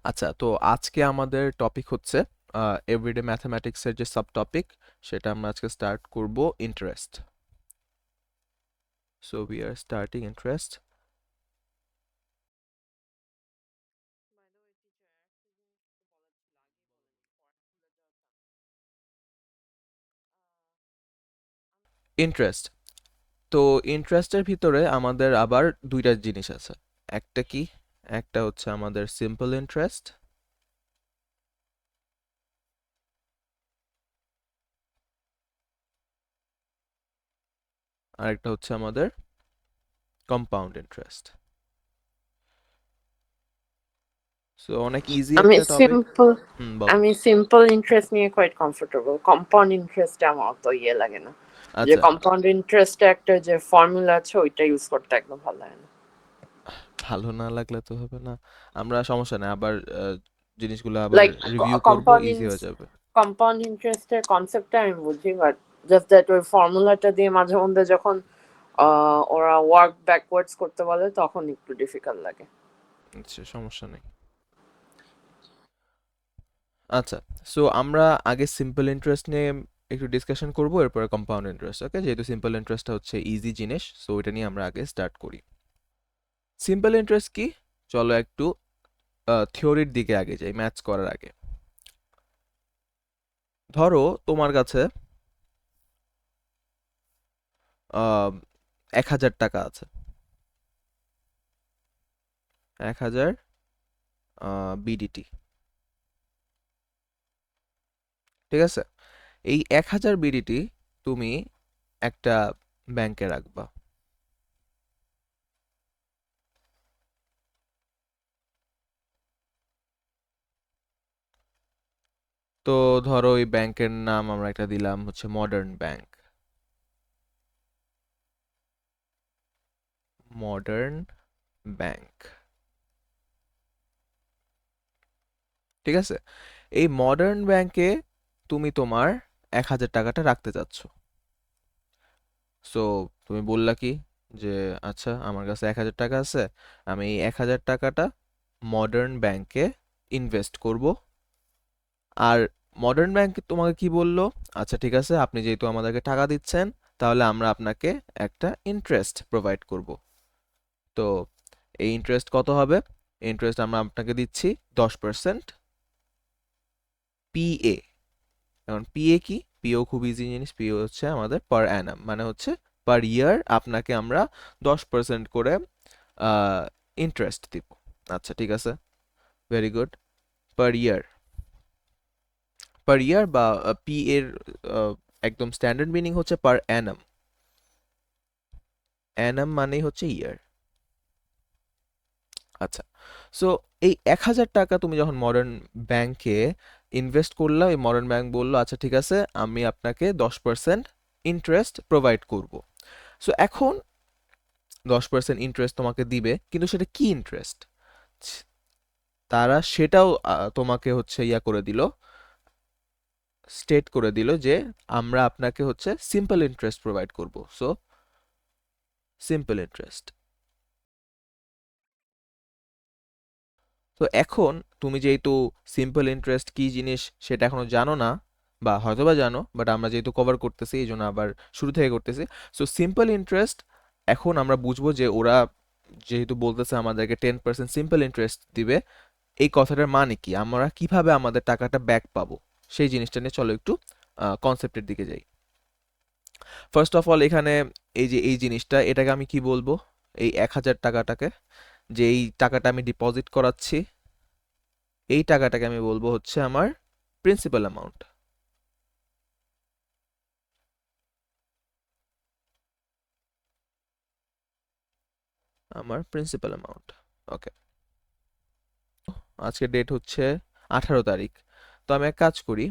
আচ্ছা, তো আজকে আমাদের টপিক হচ্ছে এভরিডে ম্যাথমেটিক্সের যে সাব টপিক, সেটা আমরা আজকে স্টার্ট করব interest. So we are starting interest. Interest, তো ইন্টারেস্টের ভিতরে আমাদের আবার দুইটা জিনিস আছে। একটা কি, একটা হচ্ছে আমাদের সিম্পল ইন্টারেস্ট, আর একটা হচ্ছে আমাদের কম্পাউন্ড ইন্টারেস্ট। সো অনেক ইজি আমি একটা টপিক। সিম্পল বলো। আমি সিম্পল ইন্টারেস্ট নিয়ে কোয়াইট কমফোর্টেবল। কম্পাউন্ড ইন্টারেস্ট আমার অত ইয়ে লাগে না। যে আচ্ছা, কম্পাউন্ড ইন্টারেস্টে একটা যে ফর্মুলা আছে ওইটা ইউজ করতে একদম ভালো লাগে না। ভালো না লাগলে তো হবে না। আমরা সমস্যা নেই, আবার জিনিসগুলো আবার লাইক রিভিউ করব, কম্পাউন্ড ইজি হয়ে যাবে। কম্পাউন্ড ইন্টারেস্টের কনসেপ্টটা আমি বুঝি, বাট জাস্ট দ্যাট ওই ফর্মুলাটা দিয়ে মাঝে মধ্যে যখন ওরা ওয়ার্ক ব্যাকওয়ার্ডস করতে বলে তখন একটু ডিফিকাল্ট লাগে। আচ্ছা, সমস্যা নেই। আচ্ছা, সো আমরা আগে সিম্পল ইন্টারেস্ট নিয়ে একটু ডিসকাশন করব, এরপরে কম্পাউন্ড ইন্টারেস্ট। ওকে, যেহেতু সিম্পল ইন্টারেস্টটা হচ্ছে ইজি জিনিস, সো এটা নিয়ে আমরা আগে স্টার্ট করি। সিম্পল ইন্টারেস্ট কি, চলো একটু থিওরির দিকে আগে যাই, ম্যাথস করার আগে। ধরো তোমার কাছে 1,000 টাকা আছে। 1,000 বিডিটি, ঠিক আছে? এই 1,000 বিডিটি তুমি একটা ব্যাংকে রাখবা। তো ধরো এই ব্যাংকের নাম আমরা একটা দিলাম হচ্ছে মডার্ন ব্যাংক। মডার্ন ব্যাংক, ঠিক আছে? এই মডার্ন ব্যাংকে তুমি তোমার 1,000 টাকাটা রাখতে চাচ্ছ। সো তুমি বললা কি যে আচ্ছা, আমার কাছে 1,000 টাকা আছে, আমি এই 1,000 টাকাটা মডার্ন ব্যাংকে ইনভেস্ট করব। আর মডার্ন ব্যাংক তোমাকে কি বললো? আচ্ছা ঠিক আছে, আপনি যেহেতু আমাদেরকে টাকা দিচ্ছেন, তাহলে আমরা আপনাকে একটা ইন্টারেস্ট প্রোভাইড করব। তো এই ইন্টারেস্ট কত হবে? ইন্টারেস্ট আমরা আপনাকে দিচ্ছি 10% পিএ। এখন পিএ কি? পিও খুব ইজি জিনিস। পিও হচ্ছে আমাদের পার অ্যানাম, মানে হচ্ছে পার ইয়ার আপনাকে আমরা 10% করে ইন্টারেস্ট দিব। আচ্ছা ঠিক আছে, ভেরি গুড। পার ইয়ার, পার ইয়ার বা পি এর একদম স্ট্যান্ডার্ড মিনিং হচ্ছে পার অ্যানাম। অ্যানাম মানেই হচ্ছে ইয়ার। আচ্ছা, সো এই 1,000 টাকা তুমি যখন মডার্ন ব্যাংকে ইনভেস্ট করলা, এই মডার্ন ব্যাংক বললো আচ্ছা ঠিক আছে, আমি আপনাকে 10% ইন্টারেস্ট প্রোভাইড করব। সো এখন 10% ইন্টারেস্ট তোমাকে দিবে, কিন্তু সেটা কি ইন্টারেস্ট? তারা সেটাও তোমাকে হচ্ছে ইয়া করে দিল, স্টেট করে দিল যে আমরা আপনাকে হচ্ছে সিম্পল ইন্টারেস্ট প্রোভাইড করব। So simple interest. তো এখন তুমি যেহেতু সিম্পল ইন্টারেস্ট কি জিনিস সেটা এখনো জানো না, বা হয়তোবা জানো, বাট আমরা যেহেতু কভার করতেছি এই জন্য আবার শুরু থেকে করতেছি। সো সিম্পল ইন্টারেস্ট, এখন আমরা বুঝবো যে ওরা যেহেতু বলতেছে আমাদেরকে 10% সিম্পল ইন্টারেস্ট দিবে, এই কথাটার মানে কি, আমরা কিভাবে আমাদের টাকাটা ব্যাক পাবো, সেই জিনিসটা নিয়ে চলো একটু কনসেপ্টের দিকে যাই। ফার্স্ট অফ অল, এখানে এই যে এই জিনিসটা, এটাকে আমি কি বলবো? এই 1,000 টাকাটাকে, যে এই টাকাটা আমি ডিপোজিট করাচ্ছি, এই টাকাটাকে আমি বলবো হচ্ছে আমার প্রিন্সিপাল অ্যামাউন্ট। আমার প্রিন্সিপাল অ্যামাউন্ট। ওকে, আজকে ডেট হচ্ছে 18 তারিখ। তো আমি এক কাজ করি,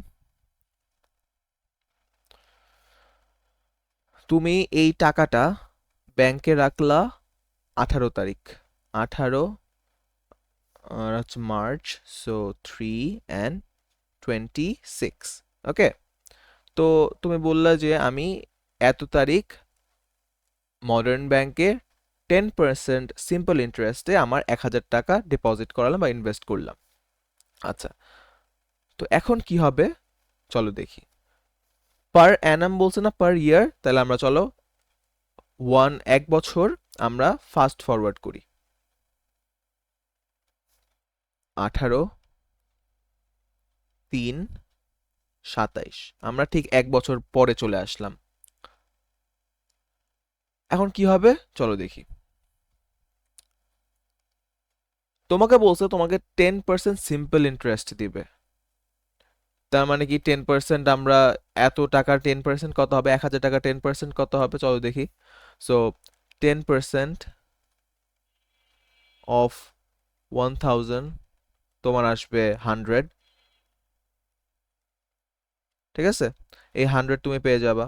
তুমি এই টাকাটা ব্যাংকে রাখলা 18 তারিখ, 18 আর হচ্ছে মার্চ, সো 3 and 26। ওকে, তো তুমি বললা যে আমি এত তারিখ মডার্ন ব্যাংকে 10% সিম্পল ইন্টারেস্টে আমার 1,000 টাকা ডিপোজিট করালাম বা ইনভেস্ট করলাম। আচ্ছা, তো এখন কি হবে চলো দেখি। পার অ্যানাম বলছে না পার ইয়ার, তাহলে আমরা চলো এক বছর আমরা ফাস্ট ফরওয়ার্ড করি। 18 3 27, আমরা ঠিক এক বছর পরে চলে আসলাম। এখন কি হবে চলো দেখি। তোমাকে বলছে তোমাকে 10% সিম্পল ইন্টারেস্ট দিবে। তার মানে কি 10% আমরা, এত টাকার 10% কত হবে, 1,000 টাকা 10% কত হবে চলো দেখি। সো 10% অফ 1000 তোমার আসবে 100, ঠিক আছে? এই 100 তুমি পেয়ে যাবা।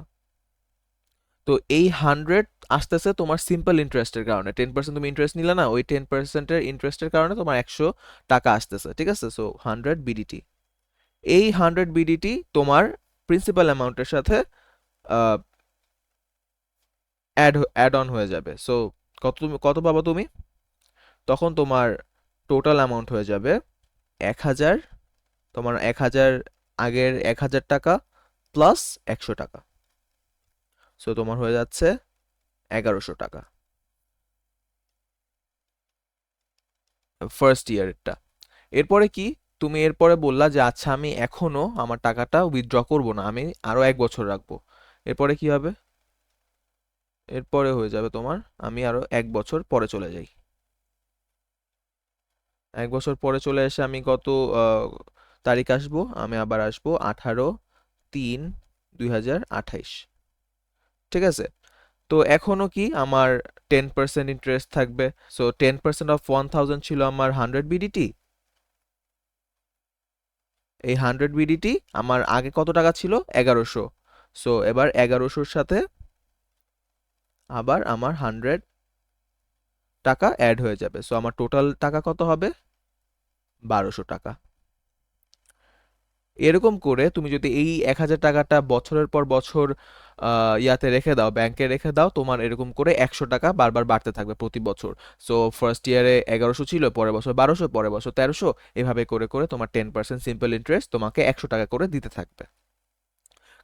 তো এই 100 আসতেছে তোমার সিম্পল ইন্টারেস্টের কারণে, 10% তুমি ইন্টারেস্ট নিলে না, ওই 10%-এর ইন্টারেস্টের কারণে তোমার 100 টাকা আসতেছে, ঠিক আছে? So 100 BDT. এই 100 বিডিটি তোমার প্রিন্সিপাল অ্যামাউন্টের সাথে অ্যাড অন হয়ে যাবে। সো কত পাবা তুমি? তখন তোমার টোটাল অ্যামাউন্ট হয়ে যাবে 1,000, তোমার 1,000, আগের 1,000 টাকা প্লাস 100 টাকা। সো তোমার হয়ে যাচ্ছে 1,100 টাকা ফার্স্ট ইয়ারেরটা। এরপরে কি, তুমি এরপরে বললা যে আচ্ছা আমি এখনো আমার টাকাটা উইথড্র করব না, আমি আরো এক বছর রাখবো। এরপরে কি হবে? এরপরে হয়ে যাবে তোমার, আমি আরো এক বছর পরে চলে যাই। এক বছর পরে চলে এসে আমি কত তারিখ আসবো? আমি আবার আসবো 18 3 2028, ঠিক আছে? তো এখনো কি আমার 10% ইন্টারেস্ট থাকবে। সো 10% অফ 1000 ছিল আমার 100 বিডিটি। এই 100 বিডিটি আমার আগে কত টাকা ছিল? 1,100। সো এবার 1,100-র সাথে আবার আমার 100 টাকা অ্যাড হয়ে যাবে। সো আমার টোটাল টাকা কত হবে? 1,200 টাকা। এরকম করে তুমি যদি এই 1,000 টাকাটা বছরের পর বছর ইয়াতে রেখে দাও, ব্যাংকে রেখে দাও, তোমার এরকম করে 100 টাকা বারবার বাড়তে থাকবে প্রতি বছর। সো ফার্স্ট ইয়ারে 1,100 ছিল, পরের বছর 1,200, পরের বছর 1,300, এভাবে করে করে তোমার 10% সিম্পল ইন্টারেস্ট তোমাকে 100 টাকা করে দিতে থাকবে।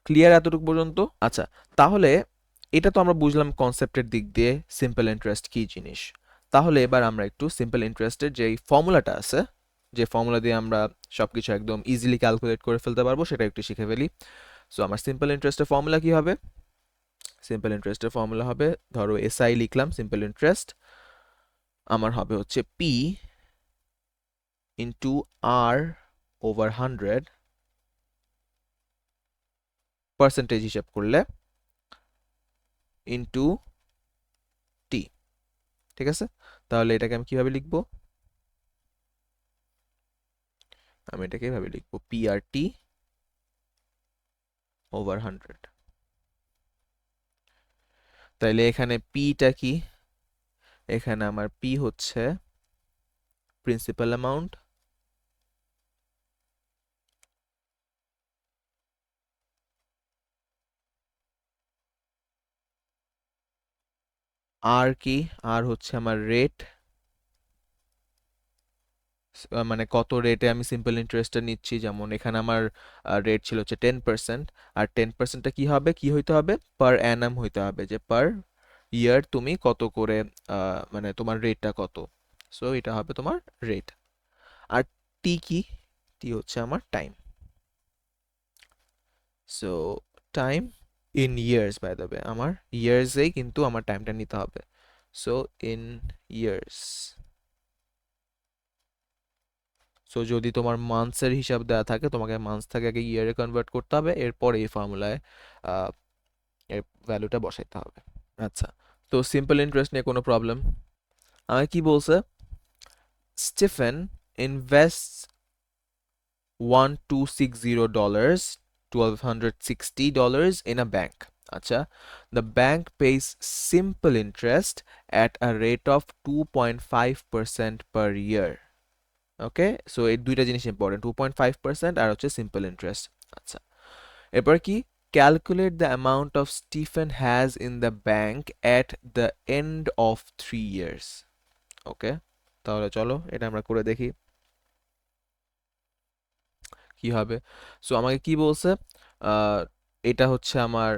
ক্লিয়ার এতটুকু পর্যন্ত? আচ্ছা, তাহলে এটা তো আমরা বুঝলাম কনসেপ্টের দিক দিয়ে সিম্পল ইন্টারেস্ট কি জিনিস। তাহলে এবার আমরা একটু সিম্পল ইন্টারেস্টের যেই ফর্মুলাটা আছে, যে ফর্মুলা দিয়ে আমরা সবকিছু একদম ইজিলি ক্যালকুলেট করে ফেলতে পারবো, সেটা একটু শিখে ফেলি। সো আমার সিম্পল ইন্টারেস্টের ফর্মুলা কি হবে? সিম্পল ইন্টারেস্টের ফর্মুলা হবে, ধরো এসআই লিখলাম, সিম্পল ইন্টারেস্ট আমার হবে হচ্ছে পি ইন্টু আর ওভার 100 পার্সেন্টেজ হিসাব করলে ইন্টু টি, ঠিক আছে? তাহলে এটাকে আমি কিভাবে লিখবো? আমি এটাকে এভাবে লিখবো, পি আর টি ওভার 100। তাইলে এখানে পিটা কি? এখানে আমার পি হচ্ছে প্রিন্সিপাল অ্যামাউন্ট, আর কি? আর হচ্ছে আমার রেট, মানে কত রেটে আমি সিম্পল ইন্টারেস্টটা নিচ্ছি। যেমন এখানে আমার রেট ছিল হচ্ছে 10%, আর 10%টা কি হবে, কি হইতে হবে? পার অ্যানাম হইতে হবে, যে পার ইয়ার তুমি কত করে, মানে তোমার রেটটা কত। সো এটা হবে তোমার রেট। আর টি কি? টি হচ্ছে আমার time. So time in years, by the way আমার ইয়ার্সেই কিন্তু আমার টাইমটা নিতে হবে। So in years. সো যদি তোমার মান্থসের হিসাব দেওয়া থাকে, তোমাকে মান্থস থেকে আগে ইয়ারে কনভার্ট করতে হবে, এরপর এই ফর্মুলায় এর ভ্যালুটা বসাইতে হবে। আচ্ছা, তো সিম্পল ইন্টারেস্ট নিয়ে কোনো প্রবলেম? আমাকে কি বলছে? Stephen invests $1,260, $1,260 in a bank. আচ্ছা, the bank pays simple interest at a rate of 2.5% per year. Okay, so এই দুইটা জিনিস ইম্পর্টেন্ট, 2.5% আর হচ্ছে সিম্পল ইন্টারেস্ট। আচ্ছা, এরপর কি? Calculate the amount of Stephen has in the bank at the end of 3 years। ওকে, তাহলে চলো এটা আমরা করে দেখি। কি হবে? সো আমাকে কি বলছে? আহ, এটা হচ্ছে আমার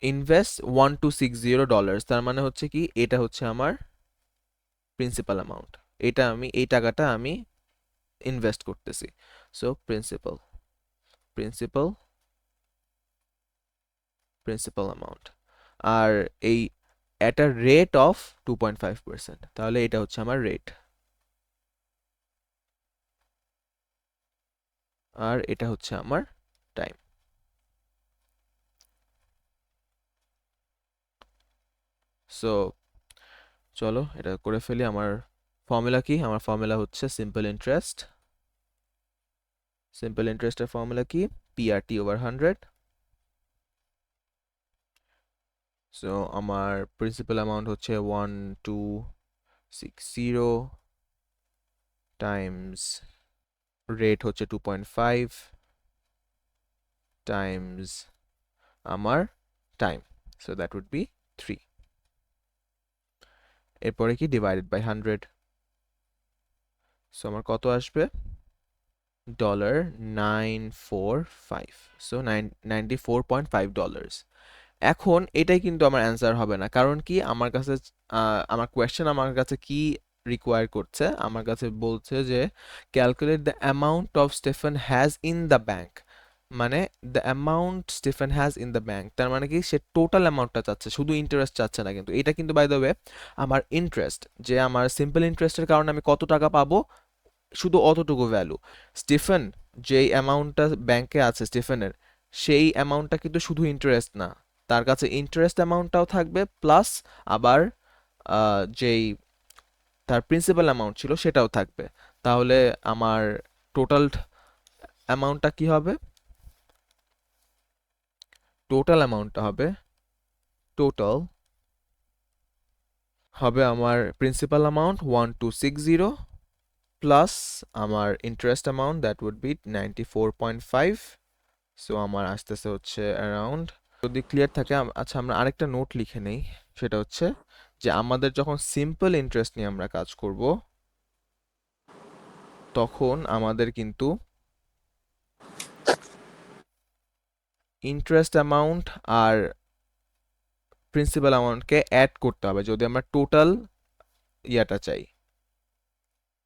ইনভেস্ট $1260, তার মানে হচ্ছে কি এটা হচ্ছে আমার প্রিন্সিপাল অ্যামাউন্ট। এটা আমি এই টাকাটা আমি ইনভেস্ট করতেছি। So principal principal principal amount, আর এই অ্যাট আ রেট অফ 2.5%, তাহলে এটা হচ্ছে আমার রেট, আর এটা হচ্ছে আমার টাইম। সো চলো এটা করে ফেলি। আমার ফর্মুলা কি? আমার ফর্মুলা হচ্ছে সিম্পল ইন্টারেস্ট। সিম্পল ইন্টারেস্টের ফর্মুলা কি? PRT over 100। সো আমার প্রিন্সিপাল অ্যামাউন্ট হচ্ছে 1260 টাইমস রেট হচ্ছে 2.5 টাইমস আমার time, so that would be 3। এরপরে কি ডিভাইডেড বাই 100, সো আমার কত আসবে? $945, সো $94.5। এখন এটাই কিন্তু আমার অ্যান্সার হবে না, কারণ কি আমার কাছে আমার কোয়েশ্চেন আমার কাছে কি রিকোয়ার করছে? আমার কাছে বলছে যে calculate the amount of Stephen has in the bank, মানে the amount Stephen has in the bank, তার মানে কি সে টোটাল অ্যামাউন্টটা চাচ্ছে, শুধু ইন্টারেস্ট চাচ্ছে না। কিন্তু এটা কিন্তু বাই দ্য ওয়ে আমার ইন্টারেস্ট, যে আমার সিম্পল ইন্টারেস্টের কারণে আমি কত টাকা পাবো, শুধু অতটুকু ভ্যালু। স্টিফেন যেই অ্যামাউন্টটা ব্যাংকে আছে স্টিফেনের, সেই অ্যামাউন্টটা কিন্তু শুধু ইন্টারেস্ট না, তার কাছে ইন্টারেস্ট অ্যামাউন্টটাও থাকবে, প্লাস আবার যেই তার প্রিন্সিপাল অ্যামাউন্ট ছিল সেটাও থাকবে। তাহলে আমার টোটাল অ্যামাউন্টটা কি হবে? টোটাল অ্যামাউন্টটা হবে টোটাল হবে আমার প্রিন্সিপাল অ্যামাউন্ট 1260 প্লাস আমার interest amount that would be 94.5। So আমার আসতেছে হচ্ছে অ্যারাউন্ড, যদি ক্লিয়ার থাকে আচ্ছা আমরা আরেকটা নোট লিখে নেই। সেটা হচ্ছে যে আমাদের যখন সিম্পল ইন্টারেস্ট নিয়ে আমরা কাজ করব, তখন আমাদের কিন্তু ইন্টারেস্ট অ্যামাউন্ট আর প্রিন্সিপাল অ্যামাউন্টকে অ্যাড করতে হবে যদি আমরা টোটাল ইয়াটা চাই।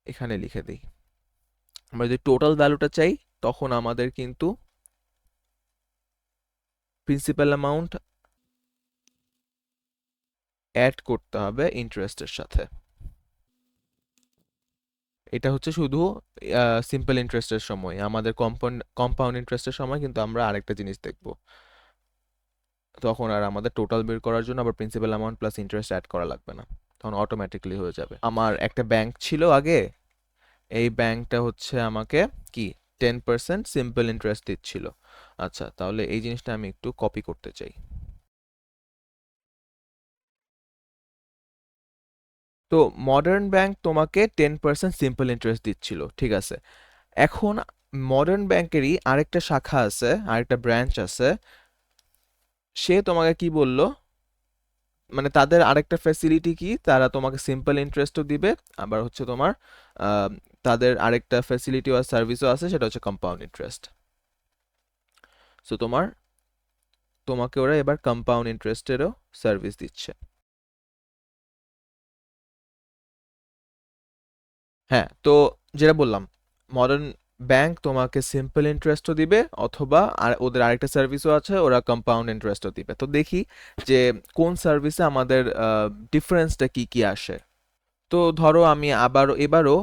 এখানে লিখে দিই, আমরা যদি টোটাল ভ্যালুটা চাই তখন আমাদের কিন্তু প্রিন্সিপাল অ্যামাউন্ট অ্যাড করতে হবে ইন্টারেস্টের সাথে। এটা হচ্ছে শুধু সিম্পল ইন্টারেস্টের সময়। আমাদের কম্পাউন্ড ইন্টারেস্টের সময় কিন্তু আমরা আরেকটা জিনিস দেখব, তখন আর আমাদের টোটাল বের করার জন্য আবার principal amount plus interest add করা লাগবে না, তখন অটোমেটিকলি হয়ে যাবে। আমার একটা ব্যাংক ছিল আগে, এই ব্যাংকটা হচ্ছে আমাকে কি 10% সিম্পল ইন্টারেস্ট দিচ্ছিল। আচ্ছা তাহলে এই জিনিসটা আমি একটু কপি করতে চাই। তো মডার্ন ব্যাংক তোমাকে 10% সিম্পল ইন্টারেস্ট দিচ্ছিল, ঠিক আছে। এখন মডার্ন ব্যাংকেরই আরেকটা শাখা আছে, আরেকটা ব্রাঞ্চ আছে, সে তোমাকে কি বলল, মানে তাদের আরেকটা ফ্যাসিলিটি কি, তারা তোমাকে সিম্পল ইন্টারেস্টও দিবে, আবার হচ্ছে তোমার আহ, তাদের আরেকটা ফ্যাসিলিটি আর সার্ভিসও আছে, সেটা হচ্ছে কম্পাউন্ড ইন্টারেস্ট। সো তোমাকে ওরা এবার কম্পাউন্ড ইন্টারেস্টেরও সার্ভিস দিচ্ছে। হ্যাঁ, তো যেটা বললাম, মডার্ন ব্যাংক তোমাকে সিম্পল ইন্টারেস্টও দিবে, অথবা আর ওদের আরেকটা সার্ভিসও আছে, ওরা কম্পাউন্ড ইন্টারেস্টও দিবে। তো দেখি যে কোন সার্ভিসে আমাদের ডিফারেন্সটা কি কি আসে। তো ধরো আমি এবারও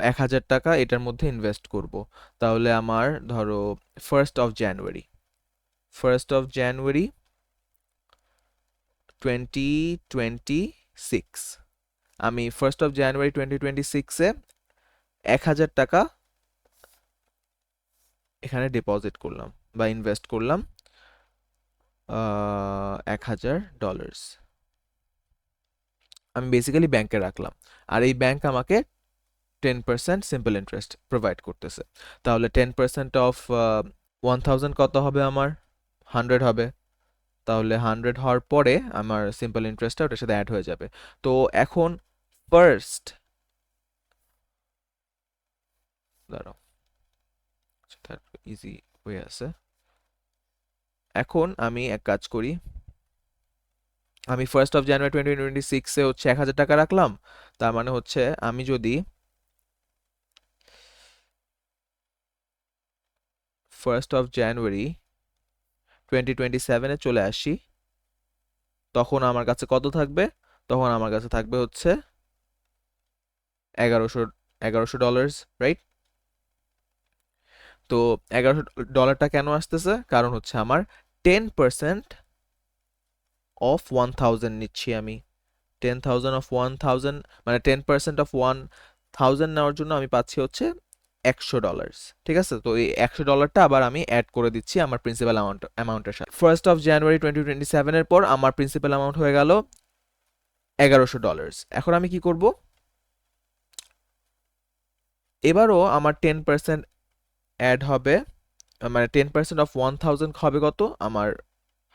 1,000 টাকা এটার মধ্যে ইনভেস্ট করব। তাহলে আমার ধরো 1st of January, 2026, আমি 1st of January 2026-এ 1,000 টাকা এখানে ডিপোজিট করলাম বা ইনভেস্ট করলাম, $1,000 আমি বেসিক্যালি ব্যাংকে রাখলাম, আর এই ব্যাংক আমাকে 10% সিম্পল ইন্টারেস্ট প্রোভাইড করতেছে। তাহলে 10% অফ 1,000 কত হবে? আমার 100 হবে। তাহলে 100 হওয়ার পরে আমার সিম্পল ইন্টারেস্টটা ওটার সাথে অ্যাড হয়ে যাবে। তো এখন ফার্স্ট, দাঁড়াও, ইজি হয়ে আছে। এখন আমি এক কাজ করি, আমি 1st অফ জানুয়ারি 2026 হচ্ছে 1,000 টাকা রাখলাম। তার মানে হচ্ছে আমি যদি 1st অফ জানুয়ারি 2027 চলে আসি, তখন আমার কাছে কত থাকবে? তখন আমার কাছে থাকবে হচ্ছে 1100 ডলার্স, রাইট? তো $1100 কেন আসতেছে? কারণ হচ্ছে আমার 10% অফ 1000 নিচ্ছি আমি। 10,000 অফ 1000 মানে 10% অফ 1000 নেওয়ার জন্য আমি পাচ্ছি হচ্ছে $100। ঠিক আছে, তো এই $100টা আবার আমি অ্যাড করে দিচ্ছি আমার প্রিন্সিপাল অ্যামাউন্টের সাথে। 1st অফ জানুয়ারি 2027 এর পর আমার প্রিন্সিপাল অ্যামাউন্ট হয়ে গেল $1100। এখন আমি কি করব? এবারও আমার 10% অ্যাড হবে, মানে 10% অফ 1000 হবে কত? আমার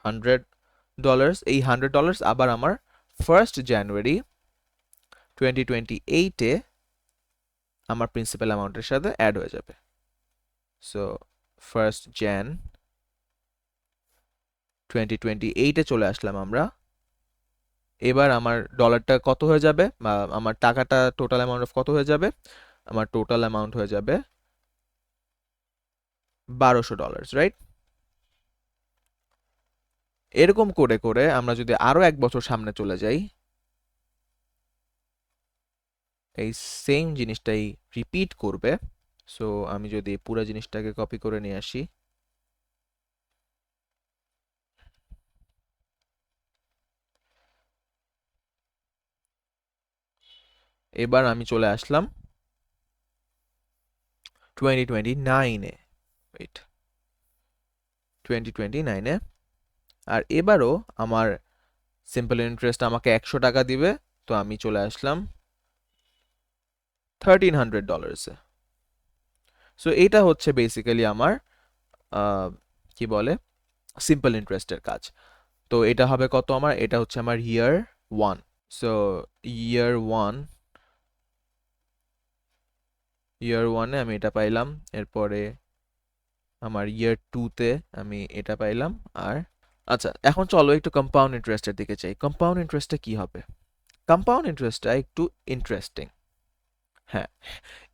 $100। এই $100 আবার আমার 1st জানুয়ারি 2028-এ আমার প্রিন্সিপাল অ্যামাউন্টের সাথে অ্যাড হয়ে যাবে। সো 1st jan 2028-এ চলে আসলাম আমরা। এবার আমার ডলারটা কত হয়ে যাবে, বা আমার টাকাটা টোটাল অ্যামাউন্ট অফ কত হয়ে যাবে? আমার টোটাল অ্যামাউন্ট হয়ে যাবে $1200, রাইট? এরকম করে করে আমরা যদি আরো 1 বছর সামনে চলে যাই, এই সেম জিনিসটাই রিপিট করবে। সো আমি যদি পুরো জিনিসটাকে কপি করে নিয়ে আসি, এবার আমি চলে আসলাম 2029-এ, ওয়েট, 2029-এ। আর এবারও আমার সিম্পল ইন্টারেস্ট আমাকে $100 দিবে, তো আমি চলে আসলাম $1,300-এ। সো এটা হচ্ছে বেসিক্যালি আমার আহ, কি বলে, সিম্পল ইন্টারেস্টের কাজ। তো এটা হবে কত আমার? এটা হচ্ছে আমার ইয়ার 1। সো ইয়ার 1, ইয়ার 1-এ আমি এটা পাইলাম। এরপরে আমার ইয়ার 2-তে আমি এটা পাইলাম। আর আচ্ছা, এখন চলো একটু কম্পাউন্ড ইন্টারেস্টের দিকে যাই। কম্পাউন্ড ইন্টারেস্টে কি হবে? কম্পাউন্ড ইন্টারেস্টটা একটু ইন্টারেস্টিং। হ্যাঁ,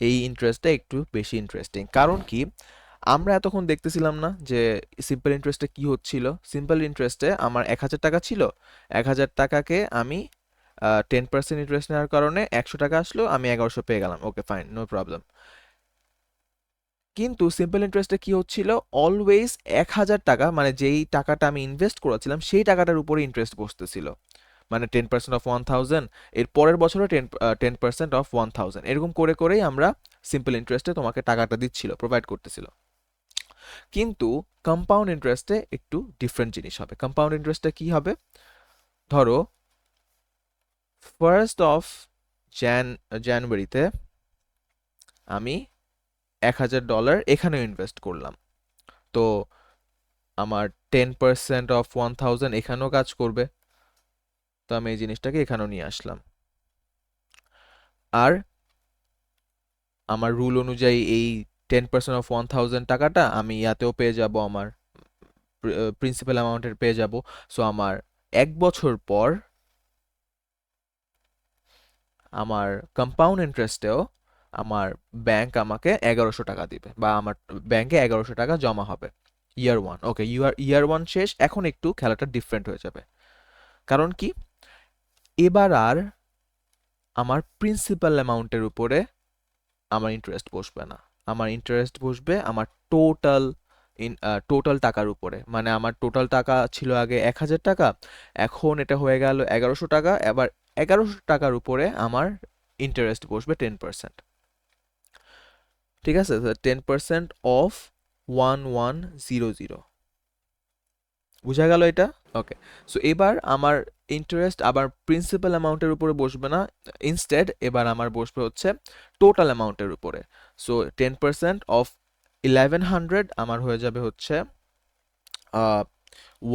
এই ইন্টারেস্টটা একটু বেশি ইন্টারেস্টিং। কারণ কি, আমরা এতক্ষণ দেখতেছিলাম না যে সিম্পল ইন্টারেস্টে কি হচ্ছিল? সিম্পল ইন্টারেস্টে আমার 1,000 টাকা ছিল, 1,000 টাকাকে আমি 10% ইন্টারেস্ট নেওয়ার কারণে 100 টাকা আসলো, আমি 1100 পেয়ে গেলাম। Okay fine, no problem. কিন্তু সিম্পল ইন্টারেস্টে কি হচ্ছিল? অলওয়েজ 1,000 টাকা, মানে যেই টাকাটা আমি ইনভেস্ট করেছিলাম সেই টাকাটার উপরে ইন্টারেস্ট বসতেছিল। মানে 10% অফ 1000, এর পরের বছরও 10% অফ 1000, এরকম করে করেই আমরা সিম্পল ইন্টারেস্টে তোমাকে টাকাটা দিচ্ছিল, প্রোভাইড করতেছিল। কিন্তু কম্পাউন্ড ইন্টারেস্টে একটু ডিফারেন্ট জিনিস হবে। কম্পাউন্ড ইন্টারেস্টে কি হবে? ধরো 1st অফ জানুয়ারিতে আমি $1,000 এখানেও ইনভেস্ট করলাম, তো আমার 10% অফ 1000 এখানেও কাজ করবে। তো আমি এই জিনিসটাকে এখানেও নিয়ে আসলাম। আর আমার রুল অনুযায়ী এই 10% অফ 1000 টাকাটা আমি ইয়াতেও পেয়ে যাব, আমার প্রিন্সিপাল অ্যামাউন্টের পেয়ে যাব। সো আমার 1 বছর পর আমার কম্পাউন্ড ইন্টারেস্টেও আমার ব্যাংক আমাকে 1100 টাকা দিবে, বা আমার ব্যাংকে 1100 টাকা জমা হবে ইয়ার 1। ওকে, ইয়ার 1 শেষ। এখন একটু খেলাটা ডিফারেন্ট হয়ে যাবে। কারণ কি, এবার আর আমার প্রিন্সিপাল অ্যামাউন্টের উপরে আমার ইন্টারেস্ট বসবে না। আমার ইন্টারেস্ট বসবে আমার টোটাল টোটাল টাকার উপরে। মানে আমার টোটাল টাকা ছিল আগে 1,000 টাকা, এখন এটা হয়ে গেল 1100 টাকা। এবার 1100 টাকার উপরে আমার ইন্টারেস্ট বসবে 10%। ঠিক আছে, 10% অফ 1100। বুঝা গেল এটা? ওকে। সো এবার আমার ইন্টারেস্ট আবার প্রিন্সিপাল অ্যামাউন্টের উপরে বসবে না, ইনস্টেড এবার আমার বসবে হচ্ছে টোটাল অ্যামাউন্টের উপরে। সো 10% অফ 1100 আমার হয়ে যাবে হচ্ছে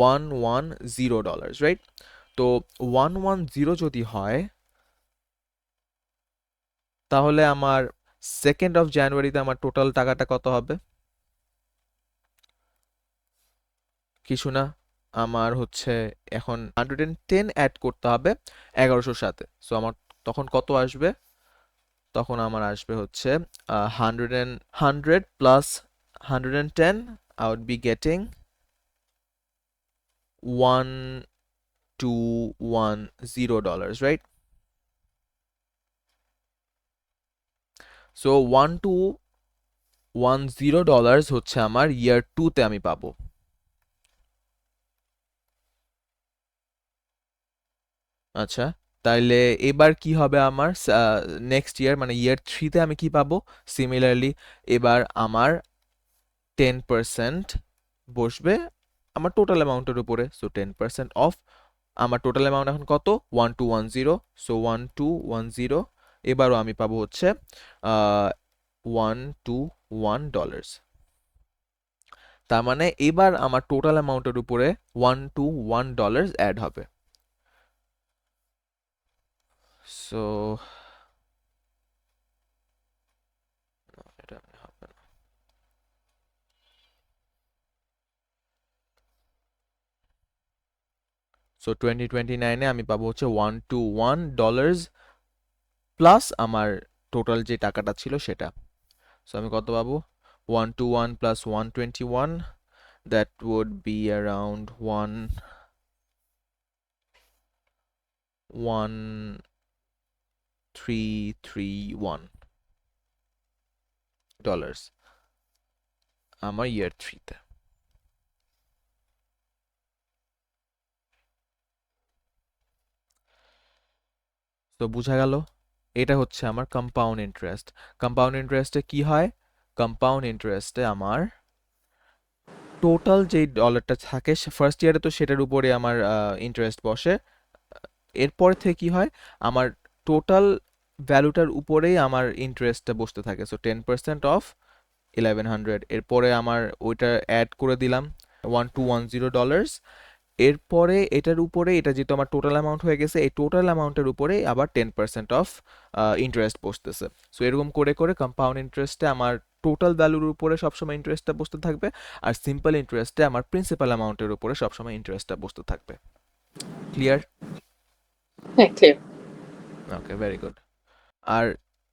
$110, রাইট? তো 110 যদি হয়, তাহলে আমার 2nd অফ জানুয়ারিতে আমার টোটাল টাকাটা কত হবে? কিছু না, আমার হচ্ছে এখন 110 অ্যাড করতে হবে 1100-র সাথে। সো আমার তখন কত আসবে? তখন আমার আসবে হচ্ছে 100 plus 110, I would be getting 1210 right? So $1210 হচ্ছে আমার ইয়ার 2-তে আমি পাবো। আচ্ছা, তাইলে এবার কি হবে আমার নেক্সট ইয়ার, মানে ইয়ার 3-তে আমি কি পাবো? সিমিলারলি এবার আমার 10% বসবে আমার টোটাল অ্যামাউন্টের উপরে। সো 10% অফ আমার টোটাল অ্যামাউন্ট এখন কত? 1210। সো 1210 এবারও আমি পাবো হচ্ছে $121। তার মানে এবার আমার টোটাল অ্যামাউন্টের উপরে $121 অ্যাড হবে। সো এটা হবে না। সো 2029-এ আমি পাবো হচ্ছে $121 প্লাস আমার টোটাল যে টাকাটা ছিল সেটা। সো আমি কত পাবো? 121 plus 121, that would be around 1331 dollars আমার ইয়ার 3-তে। তো বোঝা গেল, এটা হচ্ছে আমার কম্পাউন্ড ইন্টারেস্ট। কম্পাউন্ড ইন্টারেস্টে কি হয়? কম্পাউন্ড ইন্টারেস্টে আমার টোটাল যেই ডলারটা থাকে ফার্স্ট ইয়ারে, তো সেটার উপরে আমার ইন্টারেস্ট বসে। এরপর থেকে কি হয়? আমার টোটাল ভ্যালুটার উপরেই আমার ইন্টারেস্টটা বসতে থাকে। সো 10% অফ 1100, এরপরে আমার ওইটা অ্যাড করে দিলাম $1210। এরপরে এটার উপরে, এটা যেহেতু আমার টোটাল অ্যামাউন্ট হয়ে গেছে, এই টোটাল অ্যামাউন্টের উপরে আবার 10% অফ ইন্টারেস্ট বসতেছে। সো এরকম করে করে কম্পাউন্ড ইন্টারেস্টে আমার টোটাল ভ্যালুর উপরে সবসময় ইন্টারেস্টটা বসতে থাকবে, আর সিম্পল ইন্টারেস্টে আমার প্রিন্সিপাল অ্যামাউন্টের উপরে সবসময় ইন্টারেস্টটা বসতে থাকবে। ক্লিয়ার? হ্যাঁ, ক্লিয়ার। ওকে, ভেরি গুড। আর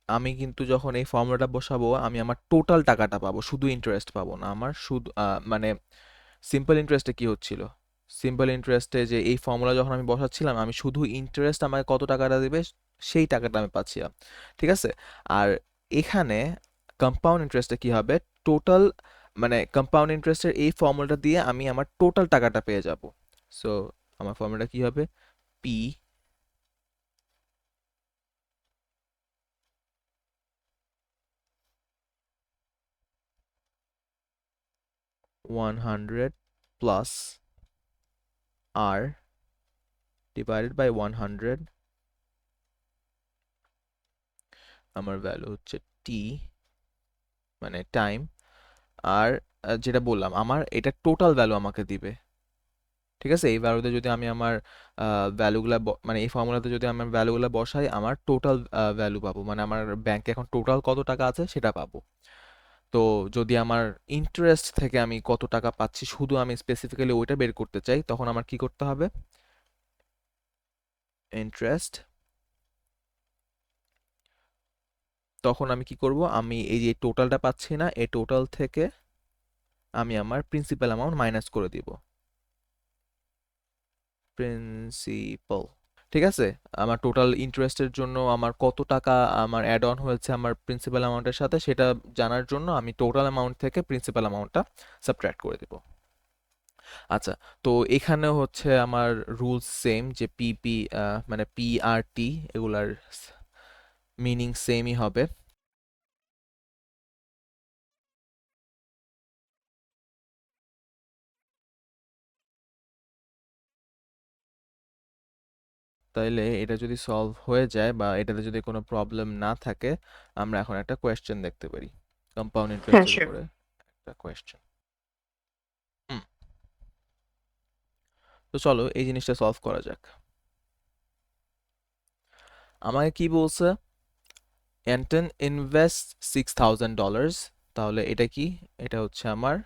আমি কিন্তু যখন এই ফর্মুলাটা বসাবো, আমি আমার টোটাল টাকাটা পাবো, শুধু ইন্টারেস্ট পাবো না। আমার শুধু মানে সিম্পল ইন্টারেস্টে কি হচ্ছিল? সিম্পল ইন্টারেস্টে যে এই ফর্মুলা যখন আমি বসাচ্ছিলাম, আমি শুধু ইন্টারেস্ট আমাকে কত টাকাটা দেবে সেই টাকাটা আমি পাচ্ছিলাম, ঠিক আছে? আর এখানে কম্পাউন্ড ইন্টারেস্টে কি হবে? টোটাল, মানে কম্পাউন্ড ইন্টারেস্টের এই ফর্মুলাটা দিয়ে আমি আমার টোটাল টাকাটা পেয়ে যাব। সো আমার ফর্মুলাটা কি হবে? P 100 plus R divided by 100, আমার ভ্যালু হচ্ছে টি, মানে টাইম। আর যেটা বললাম, আমার এটা টোটাল ভ্যালু আমাকে দিবে, ঠিক আছে? এই ভ্যালুতে যদি আমি আমার ভ্যালুগুলা, মানে এই ফর্মুলাতে যদি আমার ভ্যালুগুলা বসাই, আমার টোটাল ভ্যালু পাবো, মানে আমার ব্যাংকে এখন টোটাল কত টাকা আছে সেটা পাবো। তো যদি আমার ইন্টারেস্ট থেকে আমি কত টাকা পাচ্ছি শুধু আমি স্পেসিফিক্যালি ওইটা বের করতে চাই, তখন আমার কি করতে হবে? ইন্টারেস্ট, তখন আমি কি করব? আমি এই যে টোটালটা পাচ্ছি না, এই টোটাল থেকে আমি আমার প্রিন্সিপাল অ্যামাউন্ট মাইনাস করে দিব। প্রিন্সিপাল, ঠিক আছে? আমার টোটাল ইন্টারেস্টের জন্য আমার কত টাকা আমার অ্যাড অন হয়েছে আমার প্রিন্সিপাল অ্যামাউন্টের সাথে, সেটা জানার জন্য আমি টোটাল অ্যামাউন্ট থেকে প্রিন্সিপাল অ্যামাউন্টটা সাবট্রাক্ট করে দেব। আচ্ছা, তো এখানেও হচ্ছে আমার রুলস সেম, যে পিপি মানে পিআরটি এগুলার মিনিং সেমই হবে। তাইলে এটা যদি সলভ হয়ে যায় বা এটাতে যদি কোনো প্রবলেম না থাকে, আমরা এখন একটা কোয়েশ্চেন দেখতে পারি, কম্পাউন্ড হ্যাঁ, ইন্টারেস্টের শিওর। উপরে একটা কোয়েশ্চেন। হুম, তো চলো এই জিনিসটা সলভ করা যাক। আমাকে কি বলছে? Anton invest $6,000। তাহলে এটা কি? এটা হচ্ছে আমার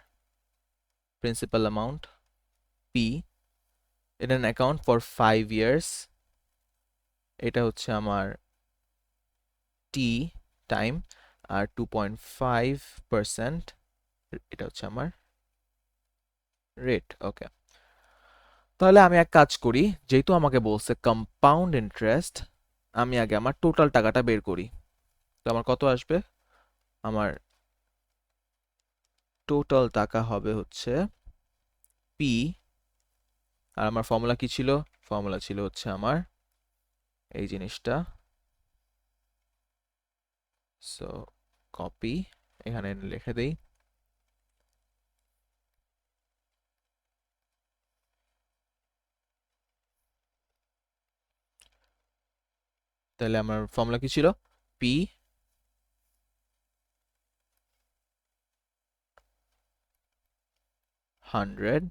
principal amount. in an account for 5 years, এটা হচ্ছে আমার t টাইম, আর 2.5% এটা হচ্ছে আমার রেট। ওকে, তাহলে আমি এক কাজ করি, যেহেতু আমাকে বলছে কম্পাউন্ড ইন্টারেস্ট, আমি আগে আমার টোটাল টাকাটা বের করি। তো আমার কত আসবে? আমার টোটাল টাকা হবে হচ্ছে পি, আর আমার ফর্মুলা কি ছিল? ফর্মুলা ছিল হচ্ছে আমার এই জিনিসটা। সো কপি, এখানে লিখে দেই। তাহলে আমার ফর্মুলা কি ছিল? P 100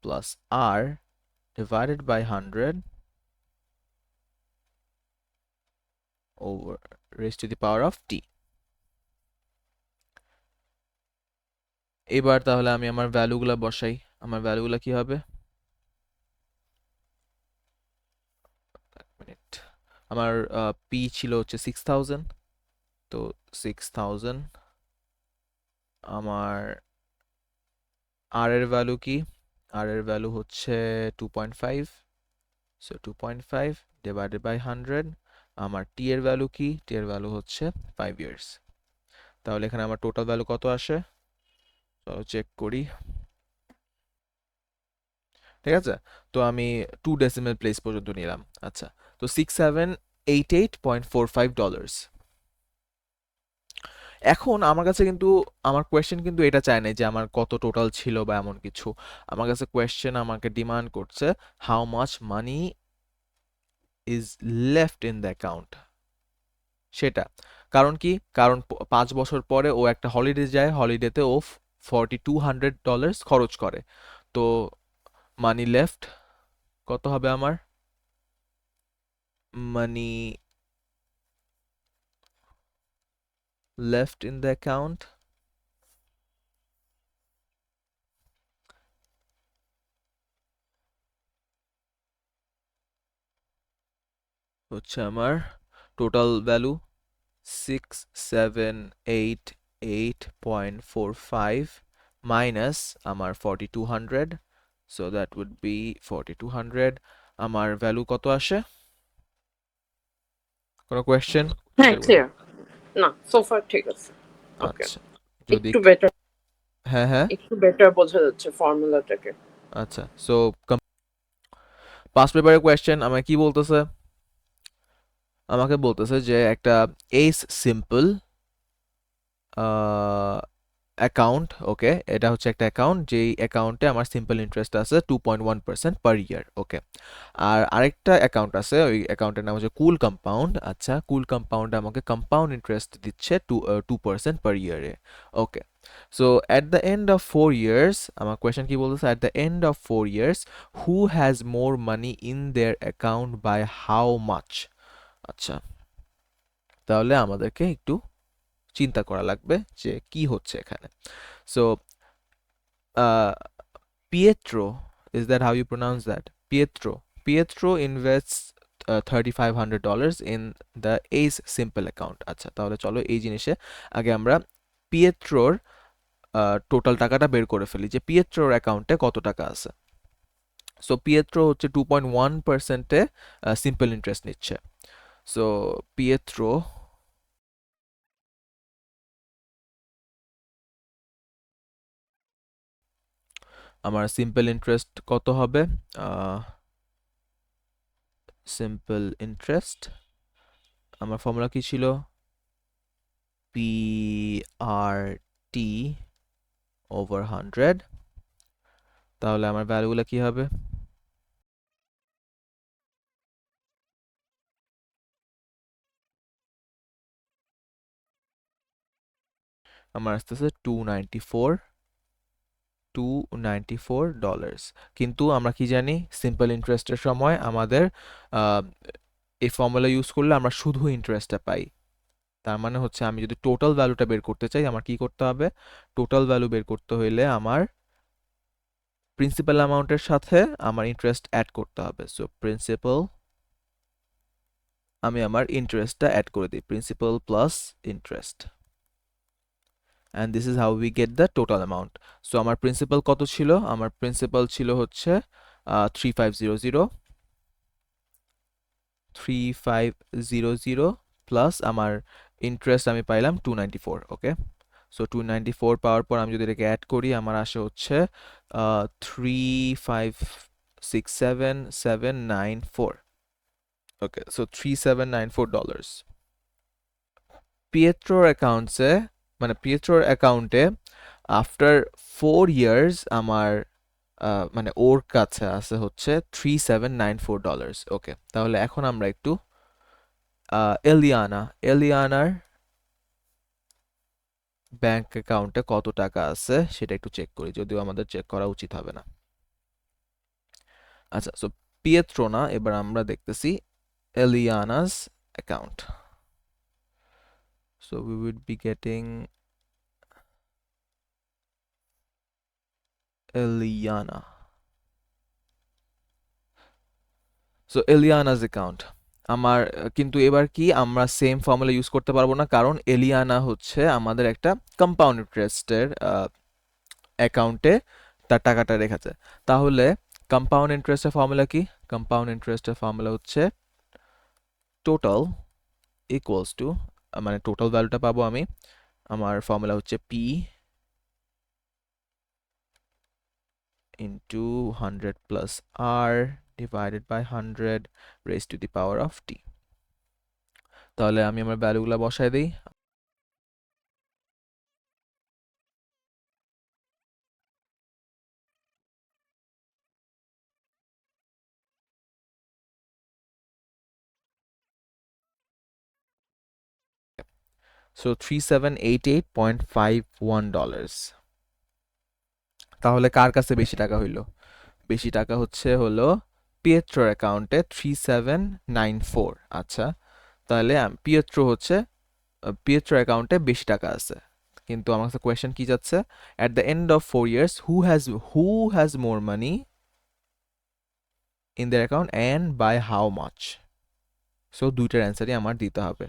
plus R divided by 100 over raised to the power of t। এবার তাহলে আমি আমার ভ্যালুগুলা বসাই। আমার ভ্যালুগুলা কি হবে? এক মিনিট। আমার পি ছিল হচ্ছে 6000, তো 6000। আমার আর এর ভ্যালু কি? আর এর ভ্যালু হচ্ছে 2.5, সো 2.5 ডিভাইডেড বাই 100। আমার টি এর ভ্যালু কি? টি এর ভ্যালু হচ্ছে 5 ইয়ার্স। তাহলে এখানে আমার টোটাল ভ্যালু কত আসে? চলো চেক করি। ঠিক আছে, তো আমি 2 ডেসিমেল প্লেস পর্যন্ত নিলাম। আচ্ছা, তো $6788.45। এখন আমার কাছে কিন্তু, আমার কোয়েশ্চেন কিন্তু এটা চায় না যে আমার কত টোটাল ছিল বা এমন কিছু। আমার কাছে কোয়েশ্চেন আমাকে ডিমান্ড করছে how much money is left in the account, সেটা। কারণ কি? কারণ 5 বছর পরে ও একটা হলিডে যায়, হলিডেতে ও $4200 খরচ করে। তো মানি লেফট কত হবে আমার? মানি left in the account হচ্ছে আমার টোটাল ভ্যালু 6788.45 মাইনাস আমার 4200, so that would be 4200। আমার ভ্যালু কত আসে? কোনো কোয়েশ্চেন? হ্যাঁ, ক্লিয়ার। না, সো ফার ঠিক আছে। ওকে, আচ্ছা, যদি একটু বেটার, হ্যাঁ হ্যাঁ একটু বেটার বোঝা যাচ্ছে ফর্মুলাটাকে। আচ্ছা, সো পাস পেপারের কোয়েশ্চেন আমাকে কি বলতেছে? আমাকে বলতেছে যে একটা এইস সিম্পল অ্যাকাউন্ট, ওকে, এটা হচ্ছে একটা অ্যাকাউন্ট, যেই অ্যাকাউন্টে আমার সিম্পল ইন্টারেস্ট আছে 2.1% পার ইয়ার। ওকে, আর আরেকটা অ্যাকাউন্ট আছে, ওই অ্যাকাউন্টের নাম হচ্ছে কুল কম্পাউন্ড। আচ্ছা, কুল কম্পাউন্ড আমাকে কম্পাউন্ড ইন্টারেস্ট দিচ্ছে 2% পার ইয়ারে। Okay, so at the end of 4 years, আমার কোয়েশ্চেন কি বলতেছে? At the end of 4 years who has more money in their account by how much? আচ্ছা, তাহলে আমাদেরকে একটু চিন্তা করা লাগবে যে কি হচ্ছে এখানে। So Pietro, is that how you pronounce that? Pietro invests $3500 in the Ace Simple account। আচ্ছা, তাহলে চলো এই জিনিসে আগে আমরা পিয়েট্রোর টোটাল টাকাটা বের করে ফেলি, যে পিয়েট্রোর অ্যাকাউন্টে কত টাকা আছে। সো পিয়েট্রো হচ্ছে 2.1%-এ সিম্পল ইন্টারেস্ট নিচ্ছে। সো পিয়েট্রো, আমার সিম্পল ইন্টারেস্ট কত হবে? সিম্পল ইন্টারেস্ট আমার ফর্মুলা কি ছিল? পি আর টি ওভার 100। তাহলে আমার ভ্যালুগুলো কি হবে? আমার আসতেছে $294। কিন্তু আমরা কি জানি? সিম্পল ইন্টারেস্টের সময় আমাদের এই ফর্মুলা ইউজ করলে আমরা শুধু ইন্টারেস্টটা পাই। তার মানে হচ্ছে আমি যদি টোটাল ভ্যালুটা বের করতে চাই, আমার কি করতে হবে? টোটাল ভ্যালু বের করতে হইলে আমার প্রিন্সিপাল অ্যামাউন্টের সাথে আমার ইন্টারেস্ট অ্যাড করতে হবে। সো প্রিন্সিপাল, আমি আমার ইন্টারেস্টটা অ্যাড করে দিই, principal plus interest, and this is how we get the total amount. So আমার প্রিন্সিপাল কত ছিল? আমার প্রিন্সিপাল ছিল হচ্ছে 3500, 3500 প্লাস আমার ইন্টারেস্ট আমি পাইলাম 294। ওকে, সো 294 পাওয়ার পর আমি যদি এটাকে অ্যাড করি, আমার আসে হচ্ছে 3567794। ওকে, সো $3794। পিয়েট্রোর অ্যাকাউন্টসে, মানে পিয়েট্রোর অ্যাকাউন্টে আফটার 4 ইয়ার্স আমার মানে ওর কাছে আছে হচ্ছে $3794। ওকে, তাহলে এখন আমরা একটু এলিয়ানার ব্যাংক অ্যাকাউন্টে কত টাকা আছে সেটা একটু চেক করি, যদিও আমাদের চেক করা উচিত হবে না। আচ্ছা, সো পিয়েট্রো না, এবার আমরা দেখতেছি Eliana's account. So we would be getting Eliana. So Eliana's account আমার কিন্তু এবার কি আমরা সেম ফর্মুলা ইউজ করতে পারবো না, কারণ এলিয়ানা হচ্ছে আমাদের একটা কম্পাউন্ড ইন্টারেস্টের অ্যাকাউন্টে তার টাকাটা রেখেছে। তাহলে কম্পাউন্ড ইন্টারেস্টের ফর্মুলা কি? কম্পাউন্ড ইন্টারেস্টের ফর্মুলা হচ্ছে টোটাল ইকুয়ালস টু, মানে টোটাল ভ্যালুটা পাবো আমি, আমার ফর্মুলা হচ্ছে P into 100 plus R divided by 100 raise to the power of T. তাহলে আমি আমার ভ্যালুগুলো বসায় দিই। সো $3788.51। তাহলে কার কাছে বেশি টাকা হইলো? বেশি টাকা হলো পিয়েট্রোর অ্যাকাউন্টে 3794। আচ্ছা, তাহলে পিয়েট্রো হচ্ছে পিয়েট্রো অ্যাকাউন্টে বেশি টাকা আছে, কিন্তু আমার কাছে কোয়েশ্চেন কি যাচ্ছে, at the end of 4 years who has more money in their account and by how much. So দুইটার অ্যান্সারই আমার দিতে হবে।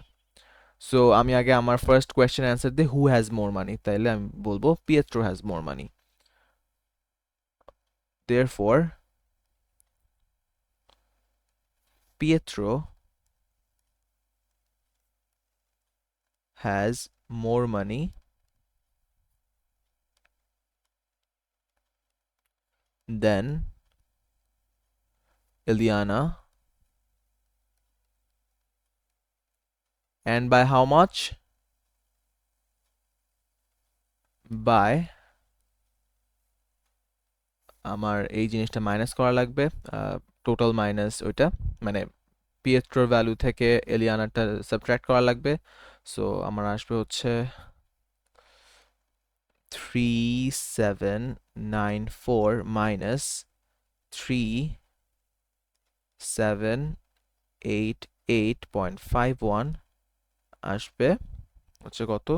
সো আমি আগে আমার ফার্স্ট কোয়েশ্চেন অ্যান্সার দিই, হু হ্যাজ মোর মানি, তাইলে আমি বলবো Pietro has more money. Therefore Pietro has more money than Eliana, and by how much? By, আমার এই জিনিসটা মাইনাস করা লাগবে, টোটাল মাইনাস ওইটা, মানে পিয়েট্রোর ভ্যালু থেকে এলিয়ানাটা সাবট্রাক্ট করা লাগবে। সো আমার আসবে হচ্ছে 3794 মাইনাস 3788.51 আসবে হচ্ছে কত?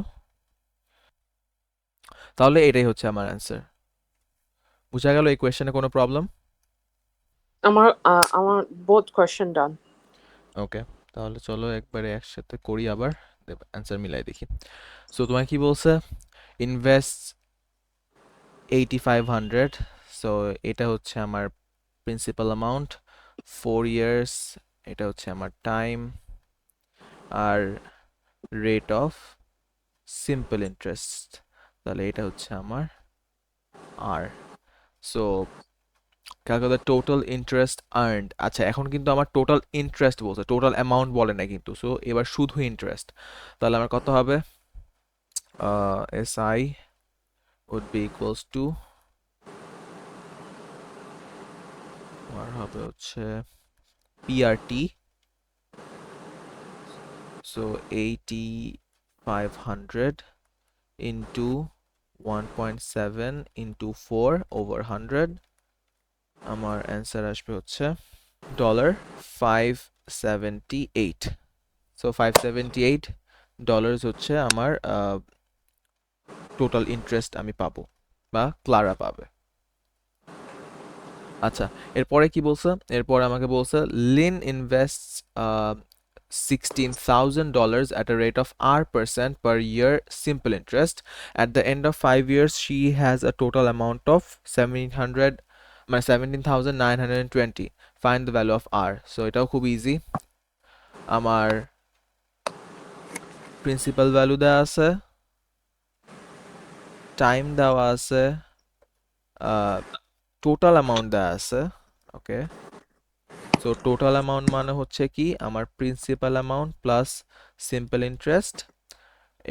তাহলে এটাই হচ্ছে আমার অ্যান্সার। বুঝা গেল এই কোয়েশ্চেনে কোনো প্রবলেম? আমার both question done. ওকে, তাহলে চলো একবারে একসাথে করি, আবার অ্যান্সার মিলাই দেখি। সো তোমায় কি বলছে? ইনভেস্ট 8500। সো এটা হচ্ছে আমার প্রিন্সিপাল অ্যামাউন্ট, 4 ইয়ার্স, এটা হচ্ছে আমার টাইম, আর রেট অফ সিম্পল ইন্টারেস্ট, তাহলে এটা হচ্ছে আমার R. So calculate total interest earned. আচ্ছা, এখন কিন্তু আমার টোটাল ইন্টারেস্ট বলছে, টোটাল অ্যামাউন্ট বলে না কিন্তু। সো এবার শুধু ইন্টারেস্ট, তাহলে আমার কত হবে? SI would be equals to, আমার হবে হচ্ছে PRT, so 8500 into 1.7 into 4 over 100, আমার অ্যান্সার আসবে হচ্ছে $578। সো $578 হচ্ছে আমার টোটাল ইন্টারেস্ট আমি পাবো, বা ক্লারা পাবে। আচ্ছা, এরপরে কি বলছে? এরপরে আমাকে বলছে Lin ইনভেস্টস $16,000 at a rate of R% per year simple interest. At the end of 5 years, she has a total amount of 17,920. Find the value of R. So এটাও খুব ইজি। আমার প্রিন্সিপাল ভ্যালু দেওয়া আছে, টাইম দেওয়া আছে, total amount দেওয়া আছে। ওকে, so total amount মানে হচ্ছে কি আমার principal amount plus simple interest,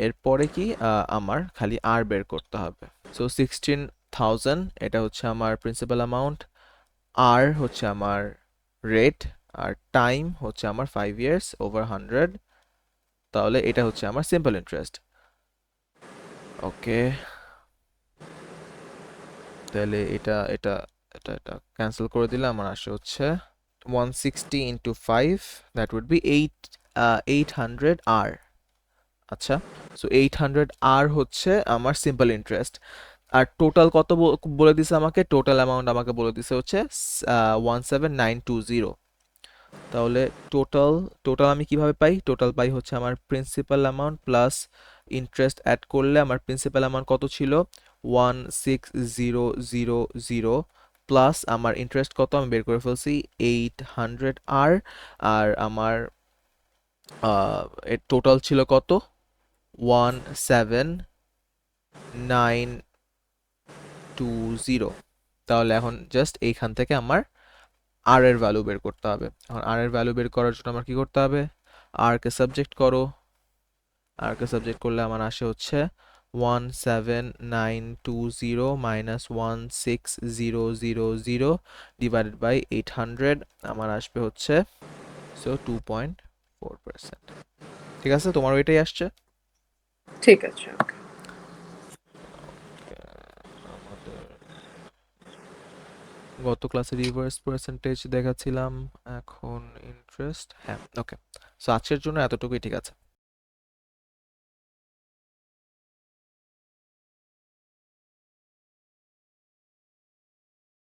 এরপরে কি আমার খালি আর বের করতে হবে। সো 16,000 এটা হচ্ছে আমার প্রিন্সিপাল অ্যামাউন্ট, আর হচ্ছে আমার রেট, আর টাইম হচ্ছে আমার 5 years ওভার 100, তাহলে এটা হচ্ছে আমার সিম্পল ইন্টারেস্ট। ওকে, তাহলে এটা এটা এটা এটা ক্যান্সেল করে দিলে আমার আসে হচ্ছে 160 into 5, that would be 800 R। আচ্ছা, সো 800 R হচ্ছে আমার সিম্পল ইন্টারেস্ট। আর টোটাল কত বলে দিছে আমাকে? টোটাল অ্যামাউন্ট আমাকে বলে দিছে হচ্ছে 17920। তাহলে টোটাল টোটাল আমি কিভাবে পাই? টোটাল পাই হচ্ছে আমার principal amount plus interest add করলে আমার প্রিন্সিপাল অ্যামাউন্ট কত ছিল? 16000 প্লাস আমার ইন্টারেস্ট কত আমি বের করে ফেলছি 800 আর, আর আমার এর টোটাল ছিল কত? 17920। তাহলে এখন জাস্ট এইখান থেকে আমার আর এর ভ্যালু বের করতে হবে। এখন আর এর ভ্যালু বের করার জন্য আমার কি করতে হবে? আর কে সাবজেক্ট করো, আর কে সাবজেক্ট করলে আমার আসে হচ্ছে 17920 মাইনাস 16000 ডিভাইডেড বাই 800, আমার আসবে হচ্ছে সো 2.4%। ঠিক আছে, তোমার ওইটাই আসছে। ঠিক আছে। আমাদের গত ক্লাসে রিভার্স পার্সেন্টেজ দেখাচ্ছিলাম, এখন ইন্টারেস্ট। হ্যাঁ, ওকে, সো আজকের জন্য এতটুকুই ঠিক আছে।